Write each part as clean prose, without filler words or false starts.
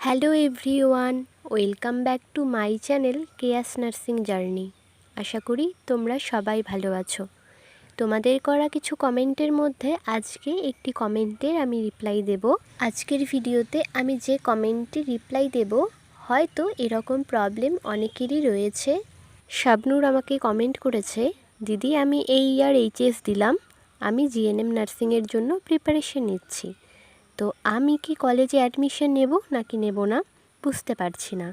Hello everyone, welcome back to my channel Keya's nursing journey. আশা করি তোমরা সবাই ভালো আছো। তোমাদের করা কিছু কমেন্টের মধ্যে আজকে একটি কমেন্টের আমি রিপ্লাই দেব। আজকের ভিডিওতে আমি যে কমেন্টটি রিপ্লাই দেব, হয়তো এরকম প্রবলেম অনেকেরই রয়েছে। শাবনুর আমাকে কমেন্ট করেছে, দিদি আমি এই ইয়ার এইচএস দিলাম, আমি জিএনএম নার্সিংয়ের জন্য প্রিপারেশন নিচ্ছি। তো আমি কি কলেজে অ্যাডমিশন নেব নাকি নেব না বুঝতে পারছি না।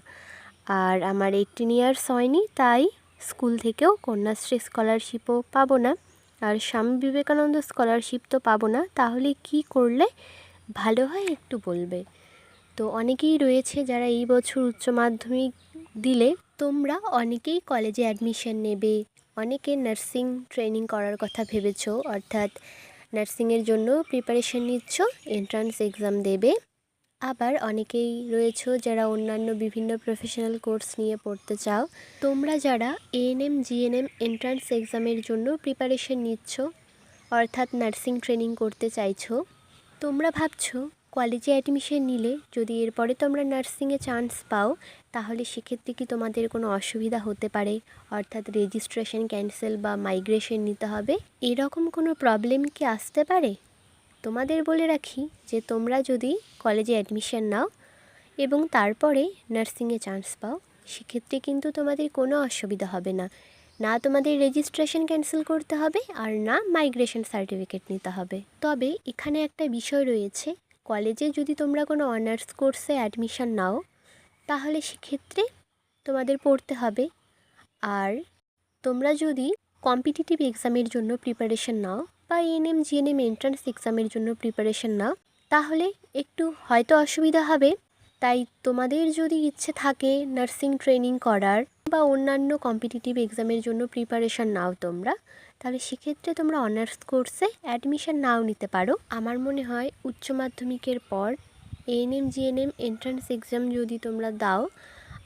আর আমার 18 ইয়ার্স হয়নি, তাই স্কুল থেকেও কন্যাশ্রী স্কলারশিপও পাবো না, আর স্বামী বিবেকানন্দ স্কলারশিপ তো পাবো না। তাহলে কি করলে ভালো হয় একটু বলবে? তো অনেকেই রয়েছে যারা এই বছর উচ্চ মাধ্যমিক দিলে, তোমরা অনেকেই কলেজে অ্যাডমিশন নেবে, অনেকে নার্সিং ট্রেনিং করার কথা ভেবেছো, অর্থাৎ নার্সিংয়ের জন্য প্রিপারেশন নিচ্ছ, এন্ট্রান্স এক্সাম দেবে। আবার অনেকেই রয়েছে যারা অন্যান্য বিভিন্ন প্রফেশনাল কোর্স নিয়ে পড়তে চাও। তোমরা যারা এএনএম জিএনএম এন্ট্রান্স এক্সামের জন্য প্রিপারেশন নিচ্ছ, অর্থাৎ নার্সিং ট্রেনিং করতে চাইছো, তোমরা ভাবছো কলেজে অ্যাডমিশন নিলে যদি এরপরে তোমরা নার্সিংয়ে চান্স পাও, তাহলে সেক্ষেত্রে কি তোমাদের কোনো অসুবিধা হতে পারে, অর্থাৎ রেজিস্ট্রেশন ক্যান্সেল বা মাইগ্রেশন নিতে হবে, এরকম কোনো প্রবলেম কি আসতে পারে? তোমাদের বলে রাখি যে তোমরা যদি কলেজে অ্যাডমিশন নাও এবং তারপরে নার্সিংয়ে চান্স পাও, সেক্ষেত্রে কিন্তু তোমাদের কোনো অসুবিধা হবে না। না তোমাদের রেজিস্ট্রেশন ক্যান্সেল করতে হবে, আর না মাইগ্রেশন সার্টিফিকেট নিতে হবে। তবে এখানে একটা বিষয় রয়েছে, কলেজে যদি তোমরা কোনো অনার্স কোর্সে অ্যাডমিশন নাও, তাহলে সেক্ষেত্রে তোমাদের পড়তে হবে। আর তোমরা যদি কম্পিটিটিভ এক্সামের জন্য প্রিপারেশন নাও বা এএনএম জিএনএম এন্ট্রান্স এক্সামের জন্য প্রিপারেশন নাও, তাহলে একটু হয়তো অসুবিধা হবে। তাই তোমাদের যদি ইচ্ছে থাকে নার্সিং ট্রেনিং করার বা অন্যান্য কম্পিটিটিভ এক্সামের জন্য প্রিপারেশন নাও তোমরা, তাহলে সেক্ষেত্রে তোমরা অনার্স কোর্সে অ্যাডমিশন নাও নিতে পারো। আমার মনে হয় উচ্চ মাধ্যমিকের পর এএনএম জিএনএম এন্ট্রান্স এক্সাম যদি তোমরা দাও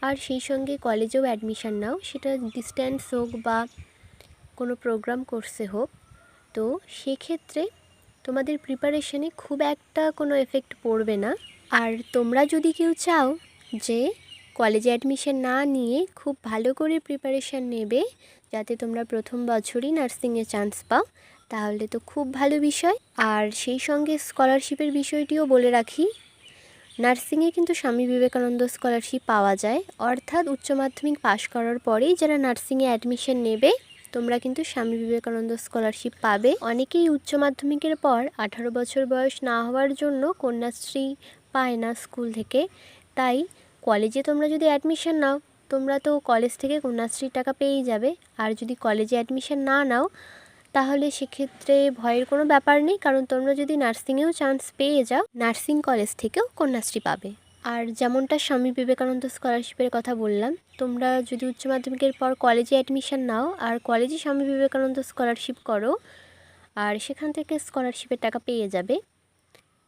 আর সেই সঙ্গে কলেজেও অ্যাডমিশন নাও, সেটা ডিস্ট্যান্স হোক বা কোনো প্রোগ্রাম কোর্সে হোক, তো সেক্ষেত্রে তোমাদের প্রিপারেশনে খুব একটা কোনো এফেক্ট পড়বে না। আর তোমরা যদি কেউ চাও যে কলেজে অ্যাডমিশন না নিয়ে খুব ভালো করে প্রিপারেশান নেবে যাতে তোমরা প্রথম বছরই নার্সিংয়ে চান্স পাও, তাহলে তো খুব ভালো বিষয়। আর সেই সঙ্গে স্কলারশিপের বিষয়টিও বলে রাখি, নার্সিংয়ে কিন্তু স্বামী বিবেকানন্দ স্কলারশিপ পাওয়া যায়, অর্থাৎ উচ্চ মাধ্যমিক পাশ করার পরেই যারা নার্সিংয়ে অ্যাডমিশন নেবে তোমরা কিন্তু স্বামী বিবেকানন্দ স্কলারশিপ পাবে। অনেকেই উচ্চ মাধ্যমিকের পর 18 বছর বয়স না হওয়ার জন্য কন্যাশ্রী পায় না স্কুল থেকে, তাই কলেজে তোমরা যদি অ্যাডমিশন নাও, তোমরা তো কলেজ থেকে কন্যাশ্রীর টাকা পেয়েই যাবে। আর যদি কলেজে অ্যাডমিশন না নাও, তাহলে সেক্ষেত্রে ভয়ের কোনো ব্যাপার নেই, কারণ তোমরা যদি নার্সিংয়েও চান্স পেয়ে যাও, নার্সিং কলেজ থেকেও কন্যাশ্রী পাবে। আর যেমনটা স্বামী বিবেকানন্দ স্কলারশিপের কথা বললাম, তোমরা যদি উচ্চ মাধ্যমিকের পর কলেজে অ্যাডমিশন নাও আর কলেজে স্বামী বিবেকানন্দ স্কলারশিপ করো, আর সেখান থেকে স্কলারশিপের টাকা পেয়ে যাবে,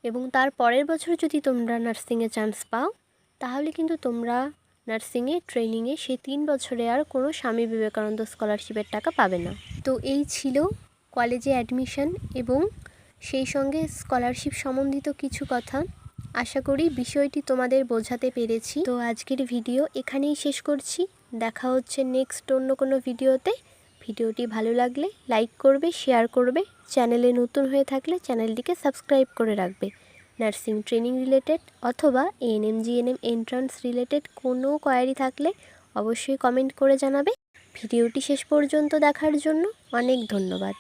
এবং তার পরের বছর যদি তোমরা নার্সিংয়ে চান্স পাও, তাহলে কিন্তু তোমরা নার্সিংয়ে ট্রেনিংয়ে সেই 3 বছরে আর কোনো স্বামী বিবেকানন্দ স্কলারশিপের টাকা পাবে না। তো এই ছিল কলেজে অ্যাডমিশন এবং সেই সঙ্গে স্কলারশিপ সম্বন্ধিত কিছু কথা। আশা করি বিষয়টি তোমাদের বোঝাতে পেরেছি। তো আজকের ভিডিও এখানেই শেষ করছি, দেখা হচ্ছে নেক্সট অন্য কোনো ভিডিওতে। ভিডিওটি ভালো লাগলে লাইক করবে, শেয়ার করবে, চ্যানেলে নতুন হয়ে থাকলে চ্যানেলটিকে সাবস্ক্রাইব করে রাখবে। নার্সিং ট্রেনিং রিলেটেড অথবা এএনএম জিএনএম এন্ট্রান্স রিলেটেড কোনো কোয়ারি থাকলে অবশ্যই কমেন্ট করে জানাবে। ভিডিওটি শেষ পর্যন্ত দেখার জন্য অনেক ধন্যবাদ।